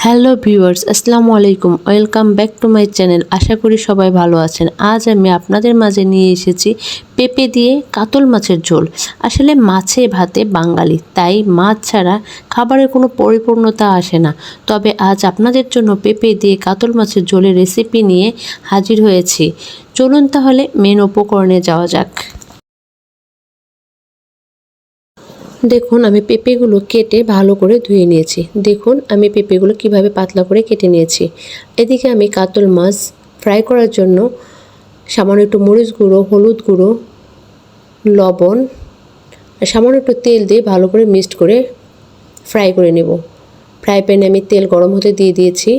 Hello viewers, আসসালামু আলাইকুম। Welcome back to my channel. আশা করি সবাই ভালো আছেন। আজ আমি আপনাদের মাঝে নিয়ে এসেছি পেঁপে দিয়ে কাতল মাছের ঝোল। আসলে মাছে ভাতে বাঙালি, তাই মাছ ছাড়া খাবারের কোনো পরিপূর্ণতা আসে না। তবে আজ আপনাদের জন্য পেঁপে দিয়ে কাতল মাছের ঝোলের রেসিপি নিয়ে হাজির হয়েছি। চলুন তাহলে মেন উপকরণে যাওয়া যাক। দেখুন, আমি পেঁপেগুলো কেটে ভালো করে ধুয়ে নিয়েছি। দেখুন আমি পেঁপেগুলো কিভাবে পাতলা করে কেটে নিয়েছি। এদিকে আমি কাতল মাছ ফ্রাই করার জন্য সামান্য একটু মরিচ গুঁড়ো, হলুদ গুঁড়ো, লবণ আর সামান্য একটু তেল দিয়ে ভালো করে মিক্সড করে ফ্রাই করে নেব। ফ্রাই প্যানে আমি তেল গরম হতে দিয়ে দিয়েছি।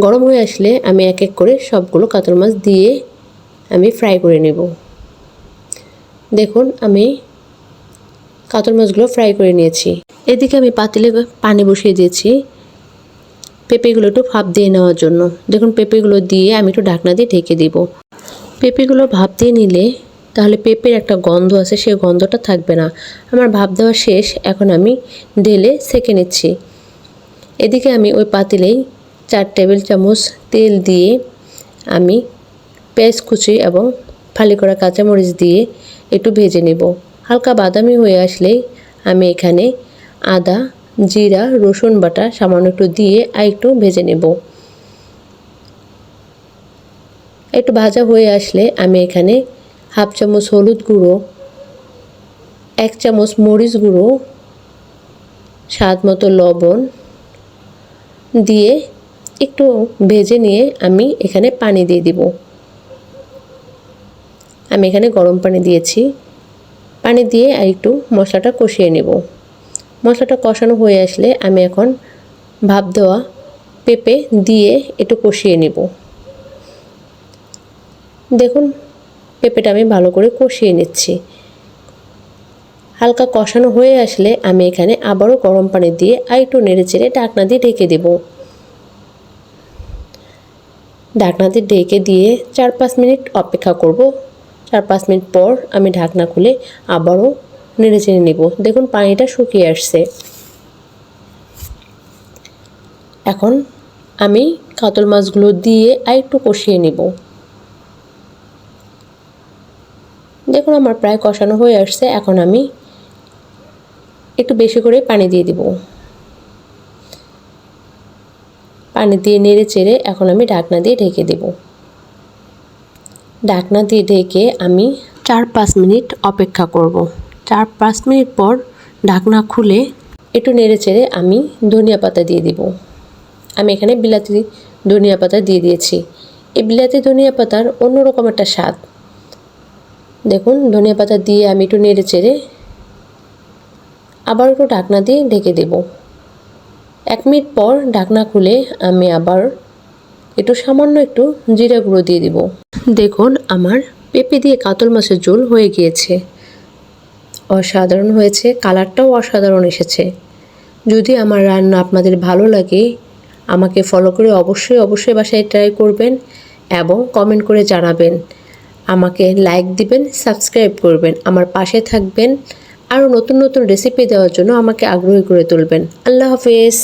গরম হয়ে আসলে আমি এক এক করে সবগুলো কাতল মাছ দিয়ে আমি ফ্রাই করে নেব। দেখুন আমি কাতল মাছগুলো ফ্রাই করে নিয়েছি। এদিকে আমি পাতিলে পানি বসিয়ে দিয়েছি পেঁপেগুলো একটু ভাপ দিয়ে নেওয়ার জন্য। দেখুন পেঁপেগুলো দিয়ে আমি একটু ঢাকনা দিয়ে ঢেকে দিব। পেঁপেগুলো ভাপ দিয়ে নিলে তাহলে পেঁপের একটা গন্ধ আছে, সেই গন্ধটা থাকবে না। আমার ভাপ দেওয়া শেষ, এখন আমি ঢেলে সেঁকে নিচ্ছি। এদিকে আমি ওই পাতিলেই 4 টেবিল চামচ তেল দিয়ে আমি পেঁয়াজ কুচি এবং ফালি করা কাঁচামরিচ দিয়ে একটু ভেজে নেব। হালকা বাদামি হয়ে আসলেই আমি এখানে আদা, জিরা, রসুন বাটা সামান্য একটু দিয়ে আর একটু ভেজে নেব। একটু ভাজা হয়ে আসলে আমি এখানে হাফ চামচ হলুদ গুঁড়ো, 1 চামচ মরিচ গুঁড়ো, স্বাদ মতো লবণ দিয়ে একটু ভেজে নিয়ে আমি এখানে পানি দিয়ে দিব। আমি এখানে গরম পানি দিয়েছি। পানি দিয়ে আর একটু মশলাটা কষিয়ে নেব। মশলাটা কষানো হয়ে আসলে আমি এখন ভাপ দেওয়া পেঁপে দিয়ে একটু কষিয়ে নেব। দেখুন পেঁপেটা আমি ভালো করে কষিয়ে নিচ্ছি। হালকা কষানো হয়ে আসলে আমি এখানে আবারও গরম পানি দিয়ে আর একটু নেড়েচেড়ে ঢাকনা দিয়ে ঢেকে দেব। ঢাকনা দিয়ে ঢেকে দিয়ে 4-5 মিনিট অপেক্ষা করব। 4-5 মিনিট পর আমি ঢাকনা খুলে আবারও নেড়েচেড়ে নেব। দেখুন পানিটা শুকিয়ে আসছে। এখন আমি কাতল মাছগুলো দিয়ে আর একটু কষিয়ে নেব। দেখুন আমার প্রায় কষানো হয়ে আসছে। এখন আমি একটু বেশি করে পানি দিয়ে দিব। পানি দিয়ে নেড়ে চেড়ে এখন আমি ঢাকনা দিয়ে ঢেকে দেব। ঢাকনা দিয়ে ঢেকে আমি 4-5 মিনিট অপেক্ষা করব। 4-5 মিনিট পর ঢাকনা খুলে একটু নেড়ে চেড়ে আমি ধনিয়া পাতা দিয়ে দিব। আমি এখানে বিলাতি ধনিয়া পাতা দিয়ে দিয়েছি। এই বিলাতি ধনিয়া পাতার অন্যরকম একটা স্বাদ। দেখুন ধনিয়া পাতা দিয়ে আমি একটু নেড়ে চেড়ে আবার একটু ঢাকনা দিয়ে ঢেকে দেব। 1 মিনিট পর ঢাকনা খুলে আমি আবার সামান্য একটু জিরা গুঁড়ো দিয়ে দিব। দেখুন আমার পেঁপে দিয়ে কাতল মাছের ঝোল হয়ে গিয়েছে। অসাধারণ হয়েছে, কালারটাও অসাধারণ এসেছে। যদি আমার রান্না আপনাদের ভালো লাগে আমাকে ফলো করে অবশ্যই বাসায় ট্রাই করবেন এবং কমেন্ট করে জানাবেন। আমাকে লাইক দিবেন, সাবস্ক্রাইব করবেন, আমার পাশে থাকবেন। আরও নতুন নতুন রেসিপি দেওয়ার জন্য আমাকে আগ্রহী করে তুলবেন। আল্লাহ হাফেজ।